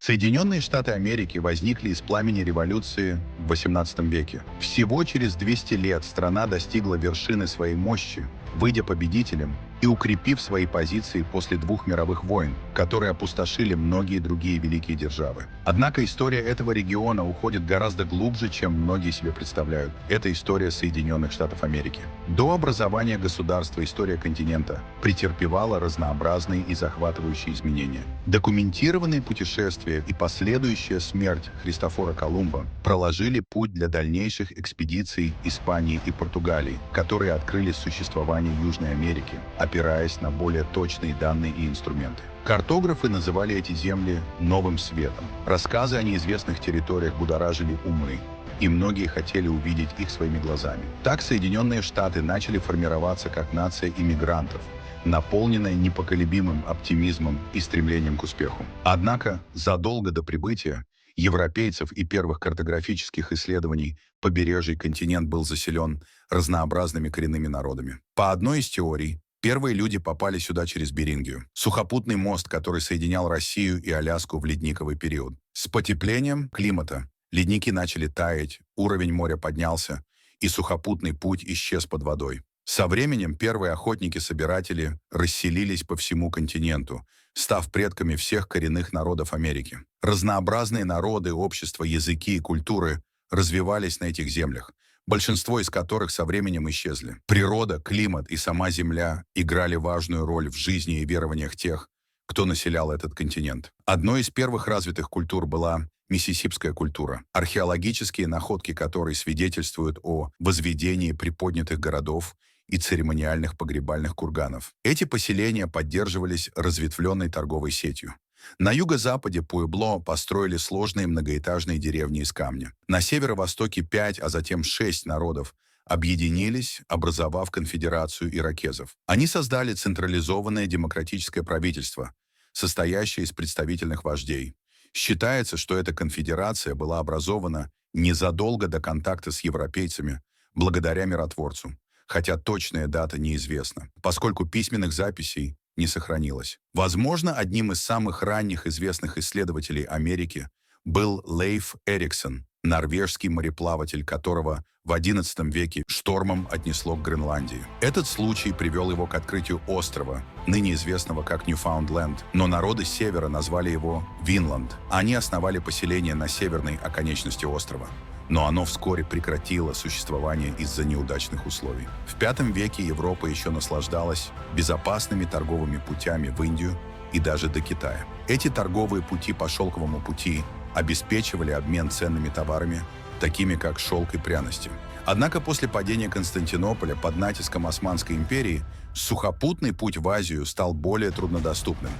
Соединенные Штаты Америки возникли из пламени революции в XVIII веке. Всего через 200 лет страна достигла вершины своей мощи, выйдя победителем и укрепив свои позиции после двух мировых войн, которые опустошили многие другие великие державы. Однако история этого региона уходит гораздо глубже, чем многие себе представляют. Это история Соединенных Штатов Америки. До образования государства история континента претерпевала разнообразные и захватывающие изменения. Документированные путешествия и последующая смерть Христофора Колумба проложили путь для дальнейших экспедиций Испании и Португалии, которые открыли существование Южной Америки, опираясь на более точные данные и инструменты. Картографы называли эти земли «новым светом». Рассказы о неизвестных территориях будоражили умы, и многие хотели увидеть их своими глазами. Так Соединенные Штаты начали формироваться как нация иммигрантов, наполненная непоколебимым оптимизмом и стремлением к успеху. Однако задолго до прибытия европейцев и первых картографических исследований побережий континент был заселен разнообразными коренными народами. По одной из теорий, первые люди попали сюда через Берингию, сухопутный мост, который соединял Россию и Аляску в ледниковый период. С потеплением климата ледники начали таять, уровень моря поднялся, и сухопутный путь исчез под водой. Со временем первые охотники-собиратели расселились по всему континенту, став предками всех коренных народов Америки. Разнообразные народы, общества, языки и культуры развивались на этих землях, большинство из которых со временем исчезли. Природа, климат и сама Земля играли важную роль в жизни и верованиях тех, кто населял этот континент. Одной из первых развитых культур была миссисипская культура, археологические находки которой свидетельствуют о возведении приподнятых городов и церемониальных погребальных курганов. Эти поселения поддерживались разветвленной торговой сетью. На юго-западе Пуэбло построили сложные многоэтажные деревни из камня. На северо-востоке 5, а затем 6 народов объединились, образовав конфедерацию иракезов. Они создали централизованное демократическое правительство, состоящее из представительных вождей. Считается, что эта конфедерация была образована незадолго до контакта с европейцами, благодаря миротворцу, хотя точная дата неизвестна, поскольку письменных записей не сохранилось. Возможно, одним из самых ранних известных исследователей Америки был Лейф Эриксон, норвежский мореплаватель, которого в XI веке штормом отнесло к Гренландии. Этот случай привел его к открытию острова, ныне известного как Ньюфаундленд, но народы с севера назвали его Винланд. Они основали поселение на северной оконечности острова, но оно вскоре прекратило существование из-за неудачных условий. В V веке Европа еще наслаждалась безопасными торговыми путями в Индию и даже до Китая. Эти торговые пути по шелковому пути обеспечивали обмен ценными товарами, такими как шелк и пряности. Однако после падения Константинополя под натиском Османской империи сухопутный путь в Азию стал более труднодоступным.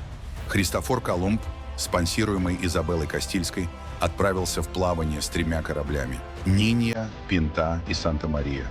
Христофор Колумб, спонсируемый Изабеллой Кастильской, отправился в плавание с 3 кораблями – Нинья, Пинта и Санта-Мария.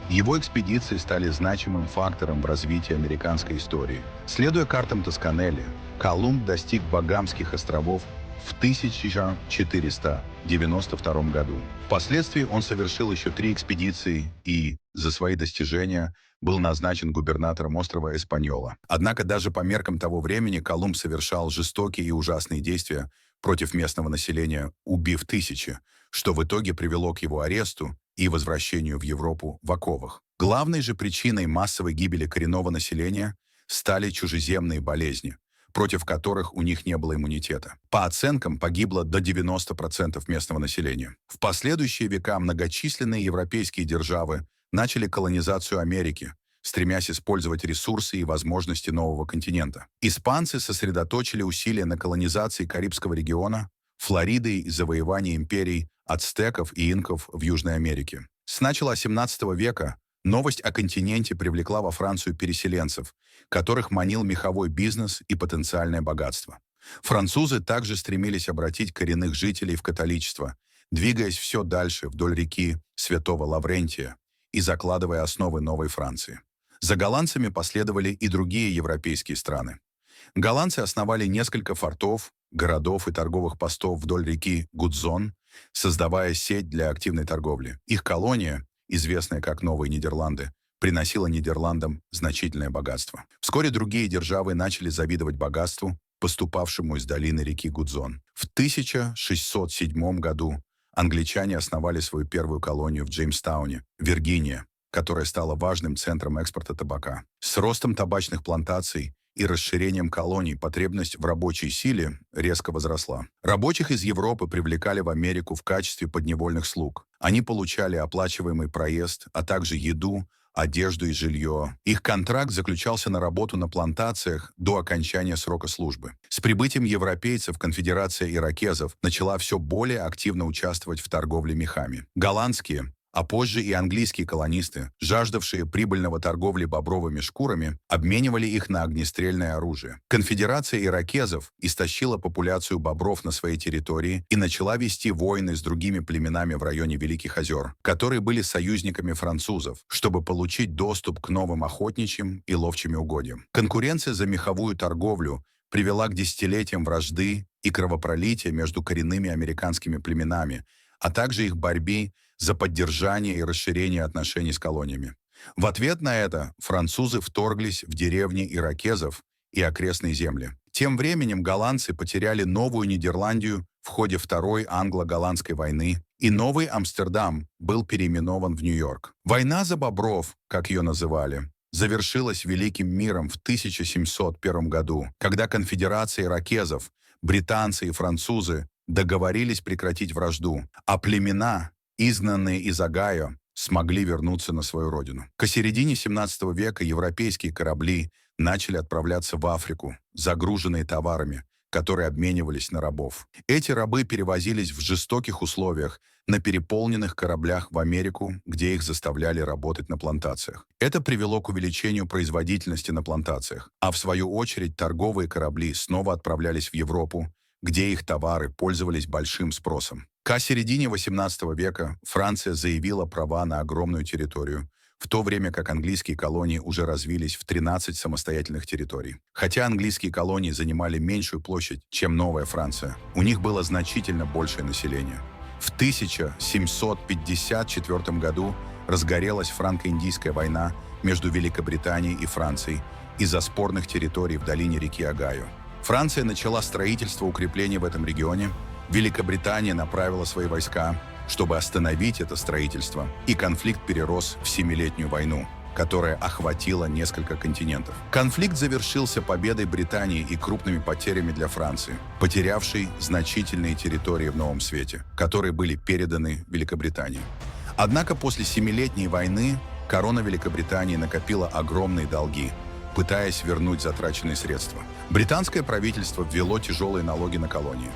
Его экспедиции стали значимым фактором в развитии американской истории. Следуя картам Тосканелли, Колумб достиг Багамских островов в 1492 году. Впоследствии он совершил еще 3 экспедиции и, за свои достижения, был назначен губернатором острова Эспаньола. Однако даже по меркам того времени Колумб совершал жестокие и ужасные действия против местного населения, убив тысячи, что в итоге привело к его аресту и возвращению в Европу в оковах. Главной же причиной массовой гибели коренного населения стали чужеземные болезни, против которых у них не было иммунитета. По оценкам, погибло до 90% местного населения. В последующие века многочисленные европейские державы начали колонизацию Америки, стремясь использовать ресурсы и возможности нового континента. Испанцы сосредоточили усилия на колонизации Карибского региона, Флориды и завоевании империй ацтеков и инков в Южной Америке. С начала XVII века новость о континенте привлекла во Францию переселенцев, которых манил меховой бизнес и потенциальное богатство. Французы также стремились обратить коренных жителей в католичество, двигаясь все дальше вдоль реки Святого Лаврентия и закладывая основы новой Франции. За голландцами последовали и другие европейские страны. Голландцы основали несколько фортов, городов и торговых постов вдоль реки Гудзон, создавая сеть для активной торговли. Их колония, известная как Новые Нидерланды, приносила Нидерландам значительное богатство. Вскоре другие державы начали завидовать богатству, поступавшему из долины реки Гудзон. В 1607 году англичане основали свою первую колонию в Джеймстауне, Виргиния, которая стала важным центром экспорта табака. С ростом табачных плантаций и расширением колоний потребность в рабочей силе резко возросла. Рабочих из Европы привлекали в Америку в качестве подневольных слуг. Они получали оплачиваемый проезд, а также еду, одежду и жилье. Их контракт заключался на работу на плантациях до окончания срока службы. С прибытием европейцев конфедерация иракезов начала все более активно участвовать в торговле мехами. Голландские, а позже и английские колонисты, жаждавшие прибыльного торговли бобровыми шкурами, обменивали их на огнестрельное оружие. Конфедерация иракезов истощила популяцию бобров на своей территории и начала вести войны с другими племенами в районе Великих озер, которые были союзниками французов, чтобы получить доступ к новым охотничьим и ловчим угодьям. Конкуренция за меховую торговлю привела к десятилетиям вражды и кровопролития между коренными американскими племенами, а также их борьбе за поддержание и расширение отношений с колониями. В ответ на это французы вторглись в деревни иракезов и окрестные земли. Тем временем голландцы потеряли Новую Нидерландию в ходе Второй англо-голландской войны, и Новый Амстердам был переименован в Нью-Йорк. Война за бобров, как ее называли, завершилась Великим миром в 1701 году, когда конфедерация иракезов, британцы и французы договорились прекратить вражду, а племена, изгнанные из Огайо, смогли вернуться на свою родину. К середине 17 века европейские корабли начали отправляться в Африку, загруженные товарами, которые обменивались на рабов. Эти рабы перевозились в жестоких условиях на переполненных кораблях в Америку, где их заставляли работать на плантациях. Это привело к увеличению производительности на плантациях, а в свою очередь торговые корабли снова отправлялись в Европу, где их товары пользовались большим спросом. К середине XVIII века Франция заявила права на огромную территорию, в то время как английские колонии уже развились в 13 самостоятельных территорий. Хотя английские колонии занимали меньшую площадь, чем Новая Франция, у них было значительно большее население. В 1754 году разгорелась франко-индийская война между Великобританией и Францией из-за спорных территорий в долине реки Огайо. Франция начала строительство укреплений в этом регионе, Великобритания направила свои войска, чтобы остановить это строительство, и конфликт перерос в Семилетнюю войну, которая охватила несколько континентов. Конфликт завершился победой Британии и крупными потерями для Франции, потерявшей значительные территории в Новом Свете, которые были переданы Великобритании. Однако после Семилетней войны корона Великобритании накопила огромные долги, пытаясь вернуть затраченные средства. Британское правительство ввело тяжелые налоги на колонии.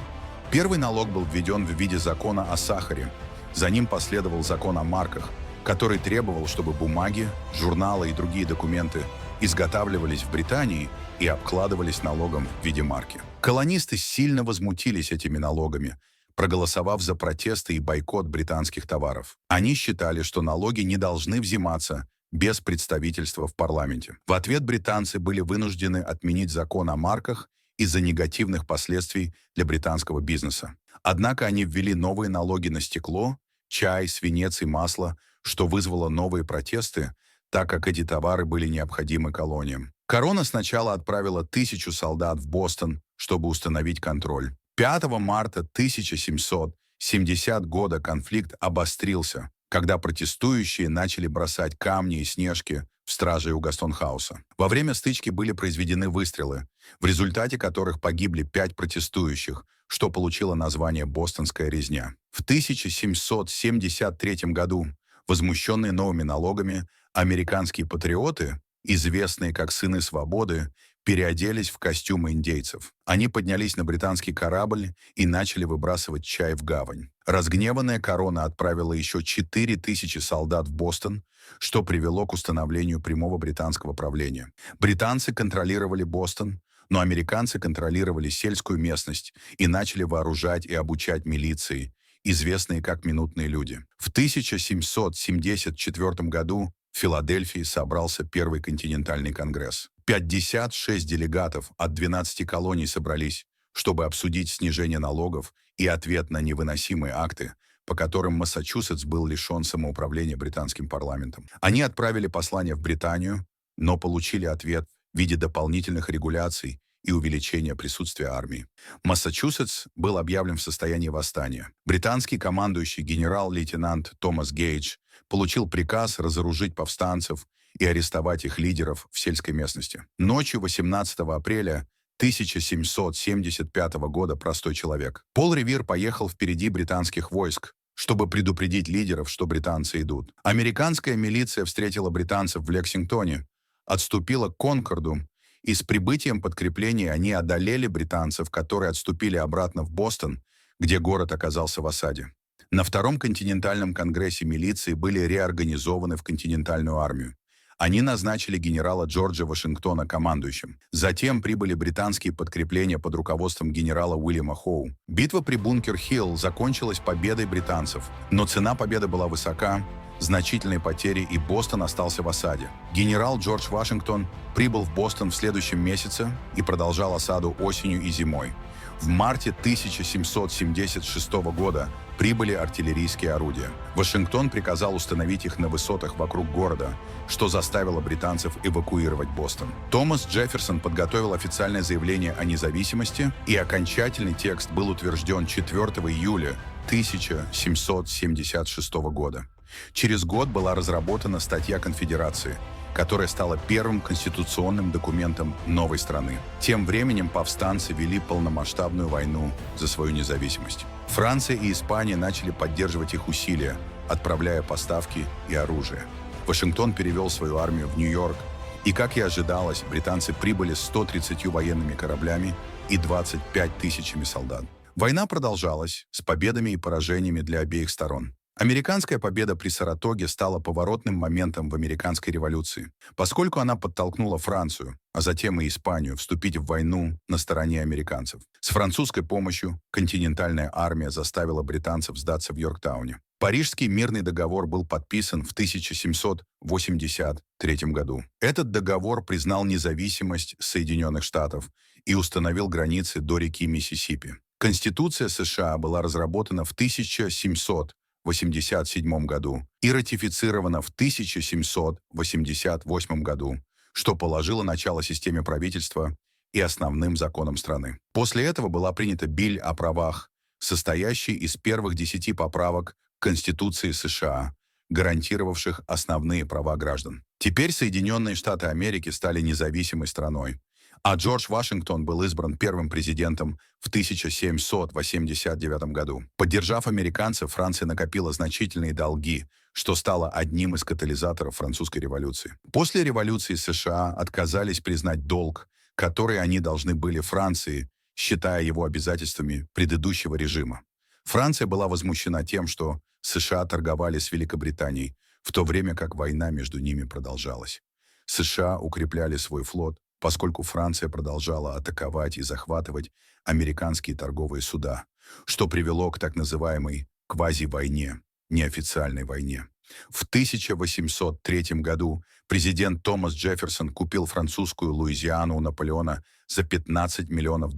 Первый налог был введен в виде закона о сахаре. За ним последовал закон о марках, который требовал, чтобы бумаги, журналы и другие документы изготавливались в Британии и обкладывались налогом в виде марки. Колонисты сильно возмутились этими налогами, проголосовав за протесты и бойкот британских товаров. Они считали, что налоги не должны взиматься без представительства в парламенте. В ответ британцы были вынуждены отменить закон о марках из-за негативных последствий для британского бизнеса. Однако они ввели новые налоги на стекло, чай, свинец и масло, что вызвало новые протесты, так как эти товары были необходимы колониям. Корона сначала отправила 1000 солдат в Бостон, чтобы установить контроль. 5 марта 1770 года конфликт обострился, когда протестующие начали бросать камни и снежки в стражей у Гастон-хауса. Во время стычки были произведены выстрелы, в результате которых погибли 5 протестующих, что получило название «Бостонская резня». В 1773 году, возмущенные новыми налогами, американские патриоты, известные как «Сыны свободы», переоделись в костюмы индейцев. Они поднялись на британский корабль и начали выбрасывать чай в гавань. Разгневанная корона отправила еще 4000 солдат в Бостон, что привело к установлению прямого британского правления. Британцы контролировали Бостон, но американцы контролировали сельскую местность и начали вооружать и обучать милиции, известные как «минутные люди». В 1774 году в Филадельфии собрался Первый континентальный конгресс. 56 делегатов от 12 колоний собрались, чтобы обсудить снижение налогов и ответ на невыносимые акты, по которым Массачусетс был лишен самоуправления британским парламентом. Они отправили послание в Британию, но получили ответ в виде дополнительных регуляций и увеличения присутствия армии. Массачусетс был объявлен в состоянии восстания. Британский командующий генерал-лейтенант Томас Гейдж получил приказ разоружить повстанцев и арестовать их лидеров в сельской местности. Ночью 18 апреля 1775 года простой человек Пол Ревир поехал впереди британских войск, чтобы предупредить лидеров, что британцы идут. Американская милиция встретила британцев в Лексингтоне, отступила к Конкорду, и с прибытием подкреплений они одолели британцев, которые отступили обратно в Бостон, где город оказался в осаде. На Втором континентальном конгрессе милиции были реорганизованы в континентальную армию. Они назначили генерала Джорджа Вашингтона командующим. Затем прибыли британские подкрепления под руководством генерала Уильяма Хоу. Битва при Бункер-Хилл закончилась победой британцев, но цена победы была высока, значительные потери, и Бостон остался в осаде. Генерал Джордж Вашингтон прибыл в Бостон в следующем месяце и продолжал осаду осенью и зимой. В марте 1776 года прибыли артиллерийские орудия. Вашингтон приказал установить их на высотах вокруг города, что заставило британцев эвакуировать Бостон. Томас Джефферсон подготовил официальное заявление о независимости, и окончательный текст был утвержден 4 июля 1776 года. Через год была разработана статья Конфедерации, которая стала первым конституционным документом новой страны. Тем временем повстанцы вели полномасштабную войну за свою независимость. Франция и Испания начали поддерживать их усилия, отправляя поставки и оружие. Вашингтон перевел свою армию в Нью-Йорк, и, как и ожидалось, британцы прибыли с 130 военными кораблями и 25 тысячами солдат. Война продолжалась с победами и поражениями для обеих сторон. Американская победа при Саратоге стала поворотным моментом в американской революции, поскольку она подтолкнула Францию, а затем и Испанию, вступить в войну на стороне американцев. С французской помощью континентальная армия заставила британцев сдаться в Йорктауне. Парижский мирный договор был подписан в 1783 году. Этот договор признал независимость Соединенных Штатов и установил границы до реки Миссисипи. Конституция США была разработана в 1787 году и ратифицирована в 1788 году, что положило начало системе правительства и основным законам страны. После этого была принята Биль о правах, состоящий из первых 10 поправок к Конституции США, гарантировавших основные права граждан. Теперь Соединенные Штаты Америки стали независимой страной, а Джордж Вашингтон был избран первым президентом в 1789 году. Поддержав американцев, Франция накопила значительные долги, что стало одним из катализаторов французской революции. После революции США отказались признать долг, который они должны были Франции, считая его обязательствами предыдущего режима. Франция была возмущена тем, что США торговали с Великобританией, в то время как война между ними продолжалась. США укрепляли свой флот, поскольку Франция продолжала атаковать и захватывать американские торговые суда, что привело к так называемой квази-войне, неофициальной войне. В 1803 году президент Томас Джефферсон купил французскую Луизиану у Наполеона за $15 миллионов,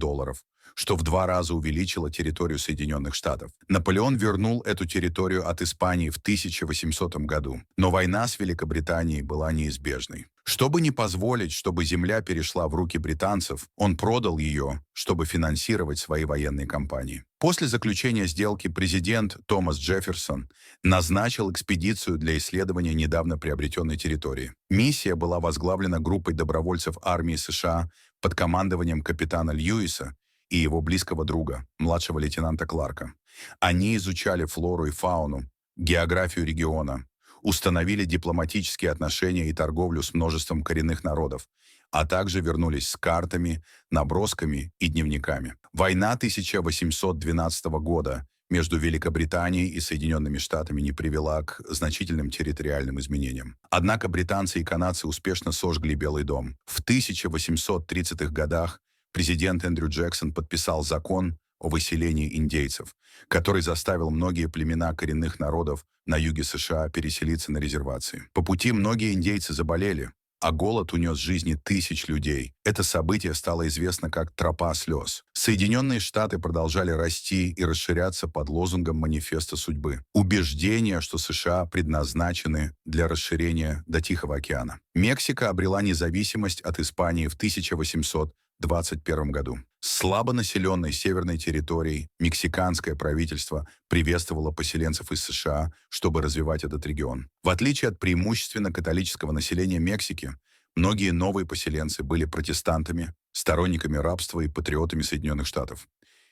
что в 2 раза увеличило территорию Соединенных Штатов. Наполеон вернул эту территорию от Испании в 1800 году, но война с Великобританией была неизбежной. Чтобы не позволить, чтобы земля перешла в руки британцев, он продал ее, чтобы финансировать свои военные кампании. После заключения сделки президент Томас Джефферсон назначил экспедицию для исследования недавно приобретенной территории. Миссия была возглавлена группой добровольцев армии США под командованием капитана Льюиса и его близкого друга, младшего лейтенанта Кларка. Они изучали флору и фауну, географию региона, установили дипломатические отношения и торговлю с множеством коренных народов, а также вернулись с картами, набросками и дневниками. Война 1812 года между Великобританией и Соединенными Штатами не привела к значительным территориальным изменениям. Однако британцы и канадцы успешно сожгли Белый дом. В 1830-х годах президент Эндрю Джексон подписал закон о выселении индейцев, который заставил многие племена коренных народов на юге США переселиться на резервации. По пути многие индейцы заболели, а голод унес жизни тысяч людей. Это событие стало известно как «Тропа слез». Соединенные Штаты продолжали расти и расширяться под лозунгом манифеста судьбы. Убеждение, что США предназначены для расширения до Тихого океана. Мексика обрела независимость от Испании в 1820 1921 году. Слабонаселенной северной территорией мексиканское правительство приветствовало поселенцев из США, чтобы развивать этот регион. В отличие от преимущественно католического населения Мексики, многие новые поселенцы были протестантами, сторонниками рабства и патриотами Соединенных Штатов.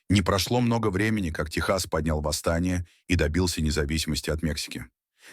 Не прошло много времени, как Техас поднял восстание и добился независимости от Мексики.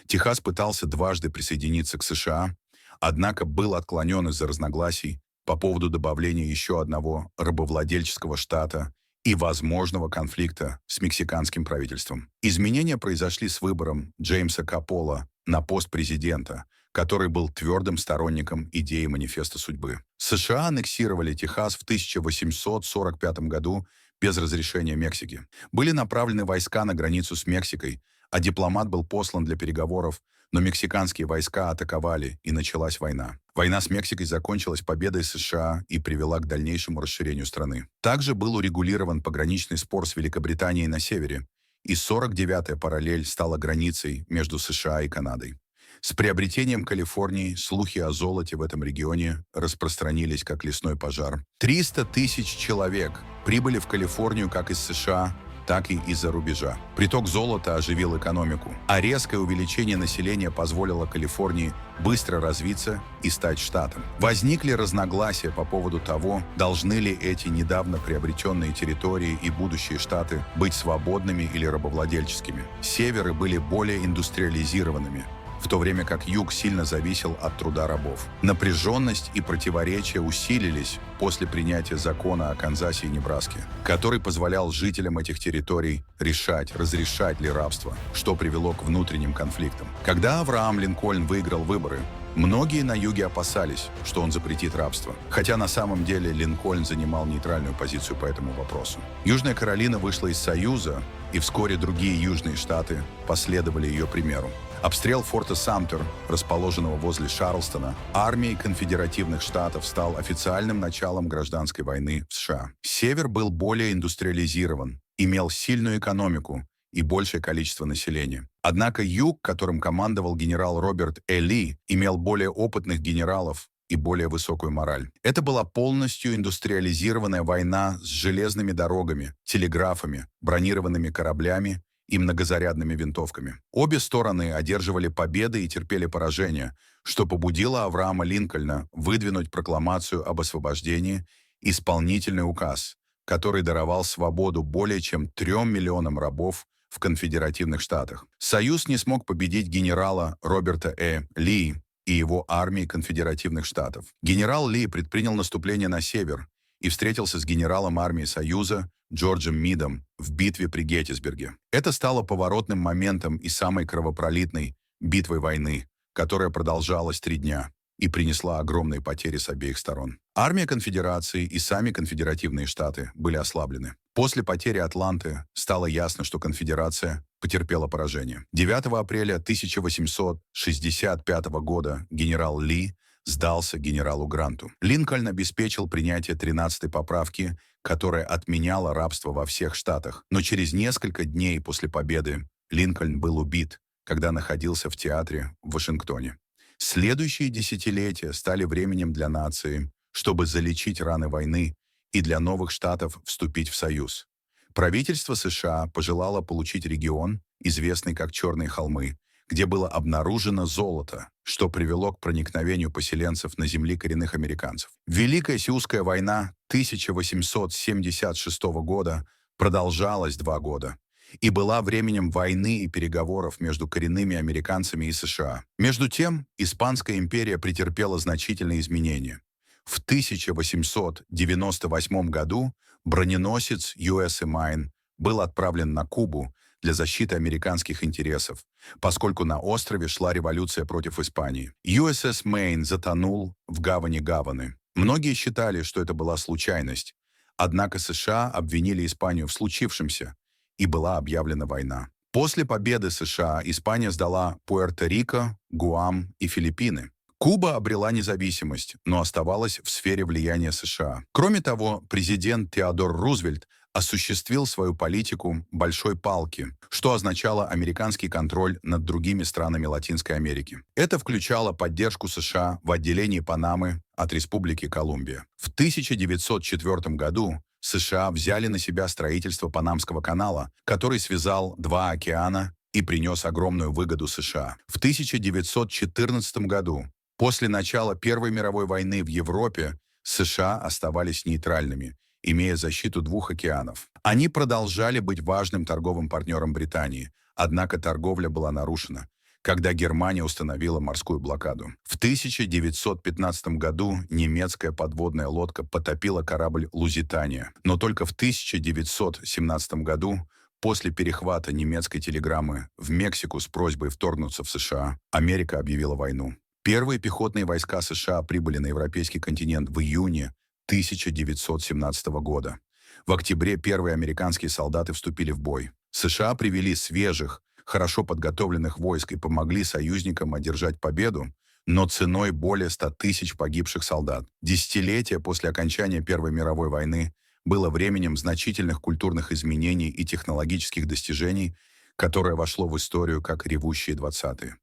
Техас пытался дважды присоединиться к США, однако был отклонен из-за разногласий по поводу добавления еще одного рабовладельческого штата и возможного конфликта с мексиканским правительством. Изменения произошли с выбором Джеймса Капола на пост президента, который был твердым сторонником идеи манифеста судьбы. США аннексировали Техас в 1845 году без разрешения Мексики. Были направлены войска на границу с Мексикой, а дипломат был послан для переговоров, но мексиканские войска атаковали, и началась война. Война с Мексикой закончилась победой США и привела к дальнейшему расширению страны. Также был урегулирован пограничный спор с Великобританией на севере, и 49-я параллель стала границей между США и Канадой. С приобретением Калифорнии слухи о золоте в этом регионе распространились как лесной пожар. 300 тысяч человек прибыли в Калифорнию как из США, так и из-за рубежа. Приток золота оживил экономику, а резкое увеличение населения позволило Калифорнии быстро развиться и стать штатом. Возникли разногласия по поводу того, должны ли эти недавно приобретенные территории и будущие штаты быть свободными или рабовладельческими. Северы были более индустриализированными, в то время как юг сильно зависел от труда рабов. Напряженность и противоречия усилились после принятия закона о Канзасе и Небраске, который позволял жителям этих территорий решать, разрешать ли рабство, что привело к внутренним конфликтам. Когда Авраам Линкольн выиграл выборы, многие на юге опасались, что он запретит рабство, хотя на самом деле Линкольн занимал нейтральную позицию по этому вопросу. Южная Каролина вышла из Союза, и вскоре другие южные штаты последовали ее примеру. Обстрел форта Самтер, расположенного возле Шарлстона, армией конфедеративных штатов стал официальным началом гражданской войны в США. Север был более индустриализирован, имел сильную экономику и большее количество населения. Однако юг, которым командовал генерал Роберт Ли, имел более опытных генералов и более высокую мораль. Это была полностью индустриализированная война с железными дорогами, телеграфами, бронированными кораблями и многозарядными винтовками. Обе стороны одерживали победы и терпели поражение, что побудило Авраама Линкольна выдвинуть прокламацию об освобождении, исполнительный указ, который даровал свободу более чем 3 миллионам рабов в конфедеративных штатах. Союз не смог победить генерала Роберта Ли и его армии конфедеративных штатов. Генерал Ли предпринял наступление на север и встретился с генералом армии Союза Джорджем Мидом в битве при Геттисберге. Это стало поворотным моментом и самой кровопролитной битвой войны, которая продолжалась 3 дня и принесла огромные потери с обеих сторон. Армия конфедерации и сами конфедеративные штаты были ослаблены. После потери Атланты стало ясно, что конфедерация потерпела поражение. 9 апреля 1865 года генерал Ли сдался генералу Гранту. Линкольн обеспечил принятие 13-й поправки, которая отменяла рабство во всех штатах. Но через несколько дней после победы Линкольн был убит, когда находился в театре в Вашингтоне. Следующие десятилетия стали временем для нации, чтобы залечить раны войны и для новых штатов вступить в Союз. Правительство США пожелало получить регион, известный как Черные холмы, где было обнаружено золото, что привело к проникновению поселенцев на земли коренных американцев. Великая Сиузская война 1876 года продолжалась 2 года и была временем войны и переговоров между коренными американцами и США. Между тем, Испанская империя претерпела значительные изменения. В 1898 году броненосец USA Maine был отправлен на Кубу для защиты американских интересов, поскольку на острове шла революция против Испании. USS Maine затонул в гавани Гаваны. Многие считали, что это была случайность, однако США обвинили Испанию в случившемся, и была объявлена война. После победы США Испания сдала Пуэрто-Рико, Гуам и Филиппины. Куба обрела независимость, но оставалась в сфере влияния США. Кроме того, президент Теодор Рузвельт осуществил свою политику «большой палки», что означало американский контроль над другими странами Латинской Америки. Это включало поддержку США в отделении Панамы от Республики Колумбия. В 1904 году США взяли на себя строительство Панамского канала, который связал два океана и принес огромную выгоду США. В 1914 году, после начала Первой мировой войны в Европе, США оставались нейтральными, имея защиту двух океанов. Они продолжали быть важным торговым партнером Британии, однако торговля была нарушена, когда Германия установила морскую блокаду. В 1915 году немецкая подводная лодка потопила корабль «Лузитания». Но только в 1917 году, после перехвата немецкой телеграммы в Мексику с просьбой вторгнуться в США, Америка объявила войну. Первые пехотные войска США прибыли на европейский континент в июне 1917 года. В октябре первые американские солдаты вступили в бой. США привели свежих, хорошо подготовленных войск и помогли союзникам одержать победу, но ценой более 100 тысяч погибших солдат. Десятилетия после окончания Первой мировой войны было временем значительных культурных изменений и технологических достижений, которое вошло в историю как ревущие 20-е.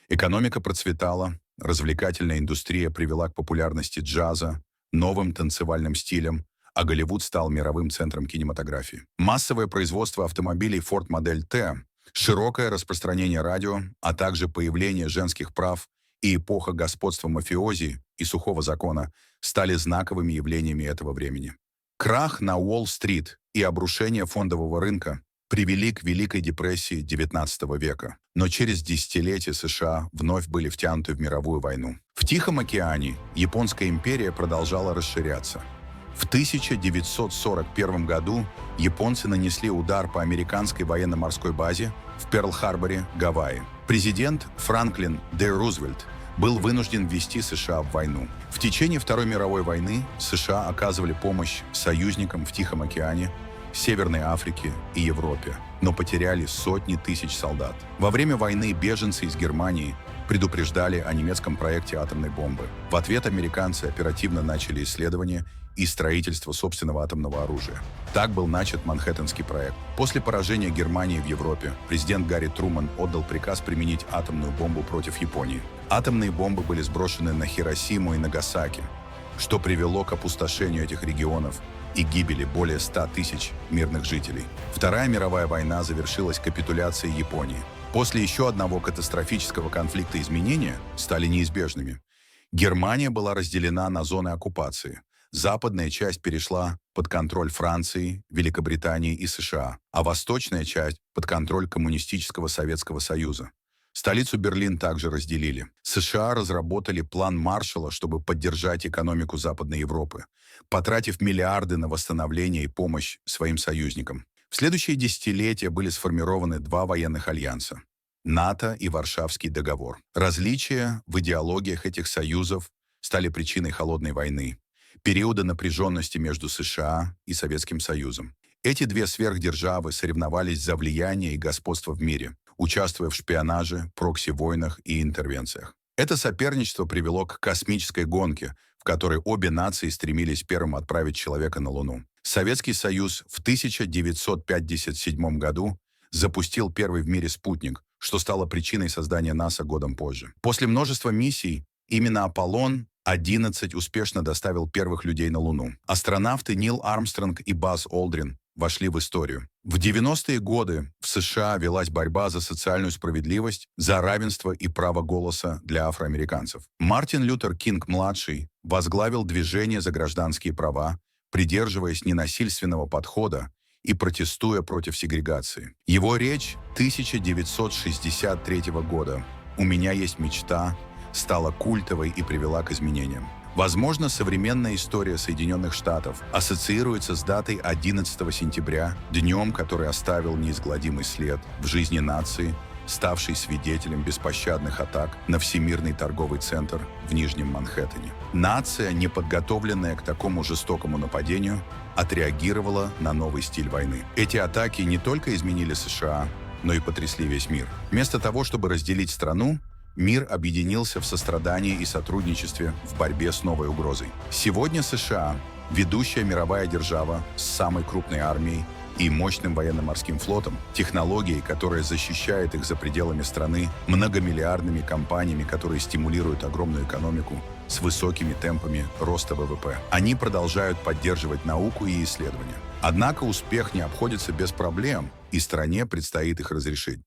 Экономика процветала, развлекательная индустрия привела к популярности джаза, новым танцевальным стилям, а Голливуд стал мировым центром кинематографии. Массовое производство автомобилей Ford Модель T, широкое распространение радио, а также появление женских прав и эпоха господства мафиози и сухого закона стали знаковыми явлениями этого времени. Крах на Уолл-стрит и обрушение фондового рынка привели к Великой депрессии XIX века, но через десятилетия США вновь были втянуты в мировую войну. В Тихом океане Японская империя продолжала расширяться. В 1941 году японцы нанесли удар по американской военно-морской базе в Перл-Харборе, Гавайи. Президент Франклин Д. Рузвельт был вынужден ввести США в войну. В течение Второй мировой войны США оказывали помощь союзникам в Тихом океане, Северной Африке и Европе, но потеряли сотни тысяч солдат. Во время войны беженцы из Германии предупреждали о немецком проекте атомной бомбы. В ответ американцы оперативно начали исследования и строительство собственного атомного оружия. Так был начат Манхэттенский проект. После поражения Германии в Европе президент Гарри Трумэн отдал приказ применить атомную бомбу против Японии. Атомные бомбы были сброшены на Хиросиму и Нагасаки, что привело к опустошению этих регионов и гибели более 100 тысяч мирных жителей. Вторая мировая война завершилась капитуляцией Японии. После еще одного катастрофического конфликта изменения стали неизбежными. Германия была разделена на зоны оккупации. Западная часть перешла под контроль Франции, Великобритании и США, а восточная часть под контроль коммунистического Советского Союза. Столицу Берлин также разделили. США разработали план Маршалла, чтобы поддержать экономику Западной Европы, потратив миллиарды на восстановление и помощь своим союзникам. В следующие десятилетия были сформированы два военных альянса – НАТО и Варшавский договор. Различия в идеологиях этих союзов стали причиной Холодной войны, периода напряженности между США и Советским Союзом. Эти две сверхдержавы соревновались за влияние и господство в мире, участвуя в шпионаже, прокси-войнах и интервенциях. Это соперничество привело к космической гонке, в которой обе нации стремились первым отправить человека на Луну. Советский Союз в 1957 году запустил первый в мире спутник, что стало причиной создания НАСА годом позже. После множества миссий именно Аполлон-11 успешно доставил первых людей на Луну. Астронавты Нил Армстронг и Базз Олдрин вошли в историю. В 90-е годы в США велась борьба за социальную справедливость, за равенство и право голоса для афроамериканцев. Мартин Лютер Кинг-младший возглавил движение за гражданские права, придерживаясь ненасильственного подхода и протестуя против сегрегации. Его речь 1963 года «У меня есть мечта» стала культовой и привела к изменениям. Возможно, современная история Соединенных Штатов ассоциируется с датой 11 сентября, днем, который оставил неизгладимый след в жизни нации, ставший свидетелем беспощадных атак на Всемирный торговый центр в Нижнем Манхэттене. Нация, не подготовленная к такому жестокому нападению, отреагировала на новый стиль войны. Эти атаки не только изменили США, но и потрясли весь мир. Вместо того, чтобы разделить страну, мир объединился в сострадании и сотрудничестве в борьбе с новой угрозой. Сегодня США – ведущая мировая держава с самой крупной армией и мощным военно-морским флотом, технологией, которая защищает их за пределами страны, многомиллиардными компаниями, которые стимулируют огромную экономику, с высокими темпами роста ВВП. Они продолжают поддерживать науку и исследования. Однако успех не обходится без проблем, и стране предстоит их разрешить.